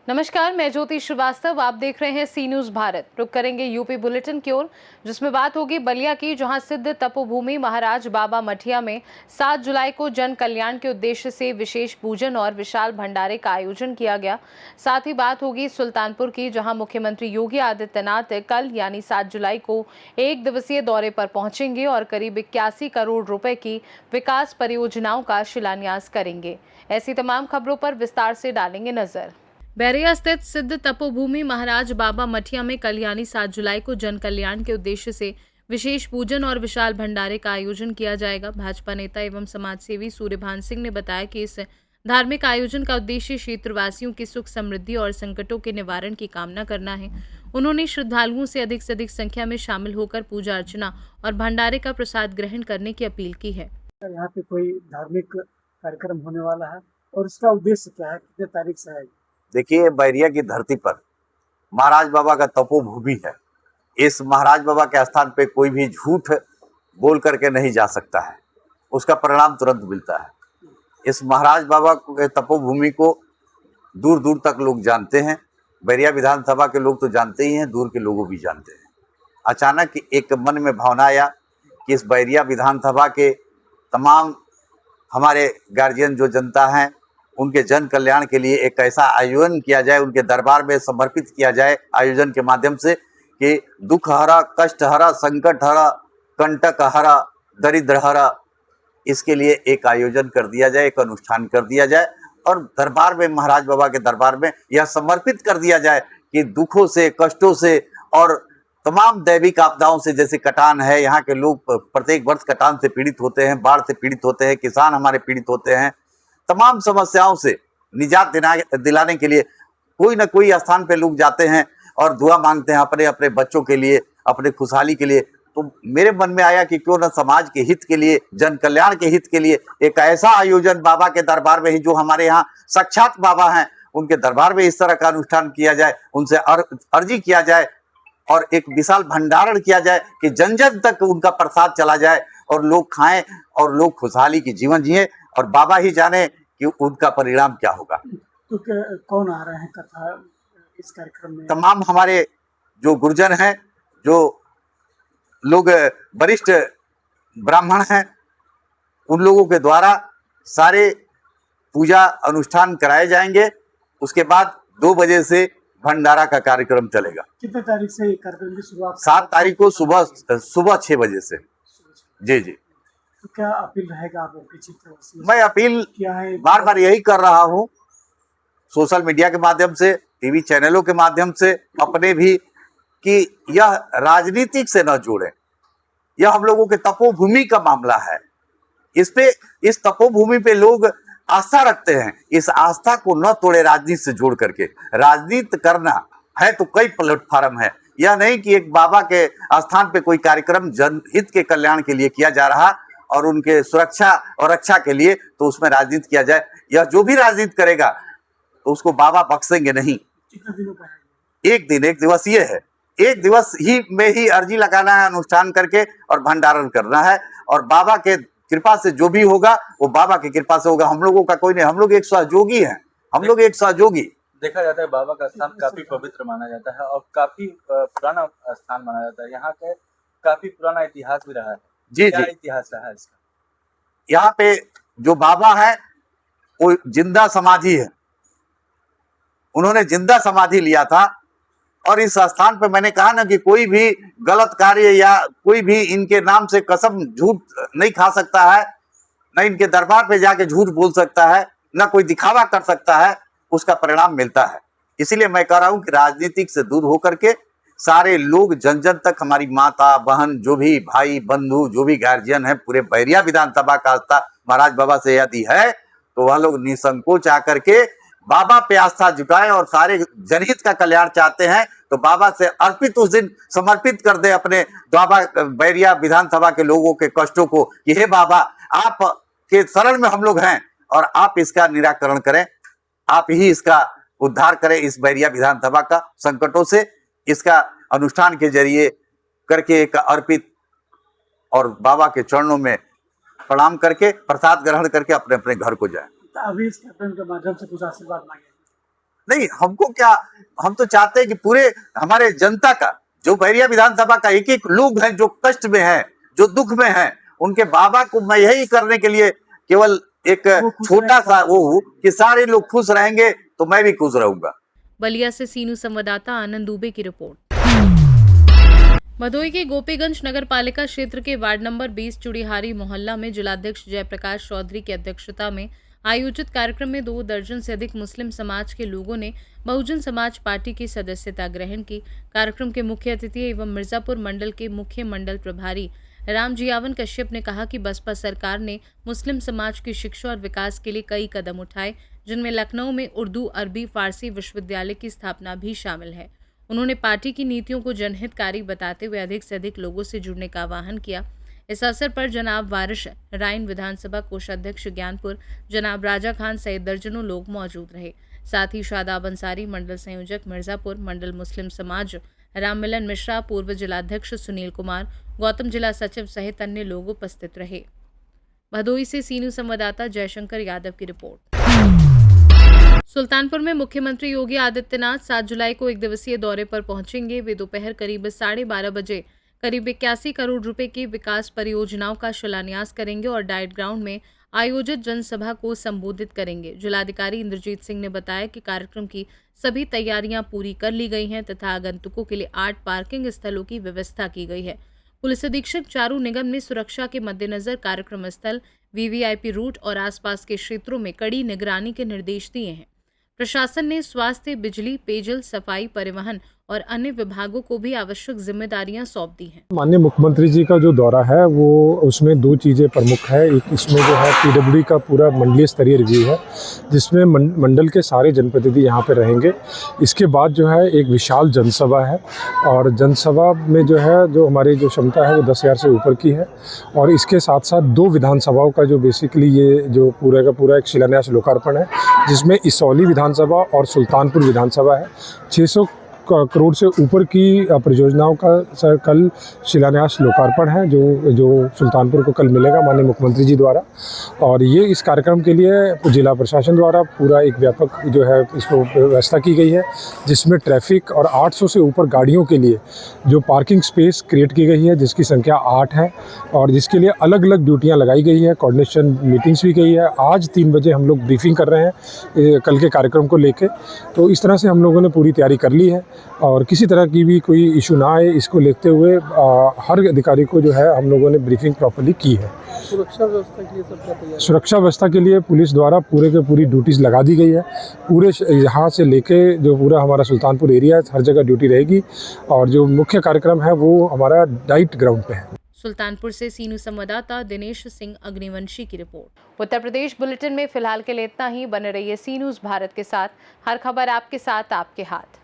नमस्कार, मैं ज्योति श्रीवास्तव। आप देख रहे हैं सी न्यूज भारत। रुक करेंगे यूपी बुलेटिन की ओर, जिसमें बात होगी बलिया की, जहां सिद्ध तपोभूमि महाराज बाबा मठिया में 7 जुलाई को जन कल्याण के उद्देश्य से विशेष पूजन और विशाल भंडारे का आयोजन किया गया। साथ ही बात होगी सुल्तानपुर की, जहां मुख्यमंत्री योगी आदित्यनाथ कल यानी 7 जुलाई को 1 दिवसीय दौरे पर पहुंचेंगे और करीब 81 करोड़ रुपए की विकास परियोजनाओं का शिलान्यास करेंगे। ऐसी तमाम खबरों पर विस्तार से डालेंगे नजर। बैरिया स्थित सिद्ध तपोभूमि महाराज बाबा मठिया में कल यानी 7 जुलाई को जन कल्याण के उद्देश्य से विशेष पूजन और विशाल भंडारे का आयोजन किया जाएगा। भाजपा नेता एवं समाज सेवी सूर्यभान सिंह ने बताया कि इस धार्मिक आयोजन का उद्देश्य क्षेत्रवासियों की सुख समृद्धि और संकटों के निवारण की कामना करना है। उन्होंने श्रद्धालुओं से अधिक संख्या में शामिल होकर पूजा अर्चना और भंडारे का प्रसाद ग्रहण करने की अपील की है। यहाँ पे कोई धार्मिक कार्यक्रम होने वाला है और इसका उद्देश्य क्या है, कितने तारीख से है? देखिए, बैरिया की धरती पर महाराज बाबा का तपोभूमि है। इस महाराज बाबा के स्थान पे कोई भी झूठ बोल करके नहीं जा सकता है, उसका परिणाम तुरंत मिलता है। इस महाराज बाबा के तपोभूमि को दूर दूर तक लोग जानते हैं। बैरिया विधानसभा के लोग तो जानते ही हैं, दूर के लोगों भी जानते हैं। अचानक एक मन में भावना आया कि इस बैरिया विधानसभा के तमाम हमारे गार्जियन जो जनता हैं, उनके जन कल्याण के लिए एक ऐसा आयोजन किया जाए, उनके दरबार में समर्पित किया जाए आयोजन के माध्यम से कि दुख हरा, कष्ट हरा, संकट हरा, कंटक हरा, दरिद्र हरा, इसके लिए एक आयोजन कर दिया जाए, एक अनुष्ठान कर दिया जाए और दरबार में, महाराज बाबा के दरबार में यह समर्पित कर दिया जाए कि दुखों से, कष्टों से और तमाम दैविक आपदाओं से, जैसे कटान है, यहाँ के लोग प्रत्येक वर्ष कटान से पीड़ित होते हैं, बाढ़ से पीड़ित होते हैं, किसान हमारे पीड़ित होते हैं, तमाम समस्याओं से निजात दिलाने के लिए कोई ना कोई स्थान पे लोग जाते हैं और दुआ मांगते हैं अपने अपने बच्चों के लिए, अपने खुशहाली के लिए। तो मेरे मन में आया कि क्यों ना समाज के हित के लिए, जन कल्याण के हित के लिए एक ऐसा आयोजन बाबा के दरबार में ही, जो हमारे यहाँ साक्षात बाबा हैं, उनके दरबार में इस तरह का अनुष्ठान किया जाए, उनसे अर्जी किया जाए और एक विशाल भंडारण किया जाए कि जन जन तक उनका प्रसाद चला जाए और लोग खाएं और लोग खुशहाली की जीवन जिए और बाबा ही जाने कि उनका परिणाम क्या होगा। तो कौन आ रहे हैं कथा इस कार्यक्रम में? तमाम हमारे जो गुरुजन हैं, जो लोग वरिष्ठ ब्राह्मण हैं, उन लोगों के द्वारा सारे पूजा अनुष्ठान कराए जाएंगे। उसके बाद 2 बजे से भंडारा का कार्यक्रम चलेगा। कितने तारीख से कार्यक्रम की शुरुआत? 7 तारीख को सुबह 6 बजे से। जी जी। तो क्या अपील रहेगा आप लोग की? मैं अपील बार बार यही कर रहा हूँ, सोशल मीडिया के माध्यम से, टीवी चैनलों के माध्यम से, अपने भी, कि यह राजनीतिक से न जोड़ें। यह हम लोगों के तपोभूमि का मामला है। इस तपोभूमि पे लोग आस्था रखते हैं। इस आस्था को न तोड़े राजनीति से जोड़ करके। राजनीति करना है तो कई प्लेटफार्म है, यह नहीं कि एक बाबा के स्थान पे कोई कार्यक्रम जनहित के कल्याण के लिए किया जा रहा और उनके सुरक्षा और रक्षा के लिए, तो उसमें राजनीति किया जाए। यह जो भी राजनीति करेगा तो उसको बाबा बख्शेंगे नहीं। एक दिवसीय है। 1 दिवस ही में ही अर्जी लगाना है, अनुष्ठान करके और भंडारण करना है और बाबा के कृपा से जो भी होगा वो बाबा की कृपा से होगा। हम लोगों का कोई नहीं, हम लोग एक सहयोगी हैं, हम लोग एक सहयोगी। देखा जाता है बाबा का स्थान काफी पवित्र माना जाता है और काफी पुराना स्थान माना जाता है। यहाँ के काफी पुराना इतिहास भी रहा है। जी क्या जी, इतिहास रहा है इसका? यहाँ पे जो बाबा है वो जिंदा समाधि है। उन्होंने जिंदा समाधि लिया था और इस स्थान पे मैंने कहा ना कि कोई भी गलत कार्य या कोई भी इनके नाम से कसम झूठ नहीं खा सकता है, न इनके दरबार पे जाके झूठ बोल सकता है, न कोई दिखावा कर सकता है, उसका परिणाम मिलता है। इसीलिए मैं कह रहा हूं कि राजनीतिक से दूर होकर के सारे लोग, जन जन तक, हमारी माता बहन, जो भी भाई बंधु, जो भी गार्जियन है, पूरे बैरिया विधानसभा का आस्था महाराज बाबा से यदि है तो वह लोग निसंकोच आकर के बाबा पे आस्था जुटाएं और सारे जनहित का कल्याण चाहते हैं तो बाबा से अर्पित उस दिन समर्पित कर दे अपने बाबा बैरिया विधानसभा के लोगों के कष्टों को कि हे बाबा, आप के शरण में हम लोग हैं और आप इसका निराकरण करें, आप ही इसका उद्धार करें इस बैरिया विधानसभा का संकटों से। इसका अनुष्ठान के जरिए करके एक अर्पित और बाबा के चरणों में प्रणाम करके प्रसाद ग्रहण करके अपने अपने घर को जाए। अभी इस कार्यक्रम के माध्यम से कुछ आशीर्वाद मांगे? नहीं, हमको क्या, हम तो चाहते हैं कि पूरे हमारे जनता का, जो बैरिया विधानसभा का एक एक लोग हैं जो कष्ट में हैं, जो दुख में हैं, उनके बाबा को मैं यही करने के लिए केवल एक छोटा सा वो हूँ कि सारे लोग खुश रहेंगे तो मैं भी खुश रहूंगा। बलिया से सीनू संवाददाता आनंद दुबे की रिपोर्ट। भदोही के गोपीगंज नगर पालिका क्षेत्र के वार्ड नंबर 20 चुड़ीहारी मोहल्ला में जिलाध्यक्ष जयप्रकाश चौधरी की अध्यक्षता में आयोजित कार्यक्रम में 2 दर्जन से अधिक मुस्लिम समाज के लोगों ने बहुजन समाज पार्टी की सदस्यता ग्रहण की। कार्यक्रम के मुख्य अतिथि एवं मिर्जापुर मंडल के मुख्य मंडल प्रभारी रामजियावन कश्यप ने कहा कि बसपा सरकार ने मुस्लिम समाज की शिक्षा और विकास के लिए कई कदम उठाए, जिनमें लखनऊ में उर्दू, अरबी, फारसी विश्वविद्यालय की स्थापना भी शामिल है। उन्होंने पार्टी की नीतियों को जनहितकारी बताते हुए अधिक से अधिक लोगों से जुड़ने का आह्वान किया। इस अवसर पर जनाब वारिश राइन विधानसभा कोषाध्यक्ष ज्ञानपुर, जनाब राजा खान सहित दर्जनों लोग मौजूद रहे। साथ ही शादाब अंसारी, मंडल संयोजक मिर्जापुर, मंडल मुस्लिम समाज राममिलन मिश्रा, पूर्व जिलाध्यक्ष सुनील कुमार, गौतम जिला सचिव सहित अन्य लोग उपस्थित रहे। भदोही से सीनू संवाददाता जयशंकर यादव की रिपोर्ट। सुल्तानपुर में मुख्यमंत्री योगी आदित्यनाथ 7 जुलाई को 1 दिवसीय दौरे पर पहुंचेंगे। वे दोपहर करीब 12:30 बजे करीब 81 करोड़ रुपए की विकास परियोजनाओं का शिलान्यास करेंगे और डाइट ग्राउंड में आयोजित जनसभा को संबोधित करेंगे। जिलाधिकारी इंद्रजीत सिंह ने बताया कि कार्यक्रम की सभी तैयारियां पूरी कर ली गई हैं तथा आगंतुकों के लिए 8 पार्किंग स्थलों की व्यवस्था की गई है। पुलिस अधीक्षक चारू निगम ने सुरक्षा के मद्देनजर कार्यक्रम स्थल, वीवीआईपी रूट और आसपास के क्षेत्रों में कड़ी निगरानी के निर्देश दिए हैं। प्रशासन ने स्वास्थ्य, बिजली, पेयजल, सफाई, परिवहन और अन्य विभागों को भी आवश्यक जिम्मेदारियां सौंप दी हैं। माननीय मुख्यमंत्री जी का जो दौरा है वो उसमें 2 चीज़ें प्रमुख है। एक इसमें जो है पीडब्ल्यूडी का पूरा मंडलीय स्तरीय रिव्यू है, जिसमें मंडल के सारे जनप्रतिनिधि यहाँ पे रहेंगे। इसके बाद जो है एक विशाल जनसभा है और जनसभा में जो है जो हमारी जो क्षमता है वो 10,000 से ऊपर की है। और इसके साथ साथ 2 विधानसभाओं का जो बेसिकली ये जो पूरा का पूरा एक शिलान्यास लोकार्पण है, जिसमें इसौली विधानसभा और सुल्तानपुर विधानसभा है। 600 करोड़ से ऊपर की परियोजनाओं का कल शिलान्यास लोकार्पण है जो सुल्तानपुर को कल मिलेगा माननीय मुख्यमंत्री जी द्वारा। और ये इस कार्यक्रम के लिए जिला प्रशासन द्वारा पूरा एक व्यापक जो है इसको व्यवस्था की गई है, जिसमें ट्रैफिक और 800 से ऊपर गाड़ियों के लिए जो पार्किंग स्पेस क्रिएट की गई है, जिसकी संख्या 8 है और जिसके लिए अलग अलग ड्यूटियाँ लगाई गई है। कोऑर्डिनेशन मीटिंग्स भी गई है। आज 3 बजे हम लोग ब्रीफिंग कर रहे हैं कल के कार्यक्रम को लेके। तो इस तरह से हम लोगों ने पूरी तैयारी कर ली है और किसी तरह की भी कोई इशू ना आए, इसको लेते हुए हर अधिकारी को जो है हम लोगों ने ब्रीफिंग प्रॉपर्ली की है। सुरक्षा व्यवस्था के लिए सबका तैयार। सुरक्षा व्यवस्था के लिए पुलिस द्वारा पूरे के पूरी ड्यूटीज़ लगा दी गई है। पूरे यहाँ से लेके जो पूरा हमारा सुल्तानपुर एरिया है, हर जगह ड्यूटी रहेगी। और जो मुख्य कार्यक्रम है वो हमारा डाइट ग्राउंड पे है। सुल्तानपुर से सीनू संवाददाता दिनेश सिंह अग्निवंशी की रिपोर्ट। उत्तर प्रदेश बुलेटिन में फिलहाल के लिए इतना ही। बने रहिए सी न्यूज़ भारत के साथ। हर खबर आपके साथ, आपके हाथ।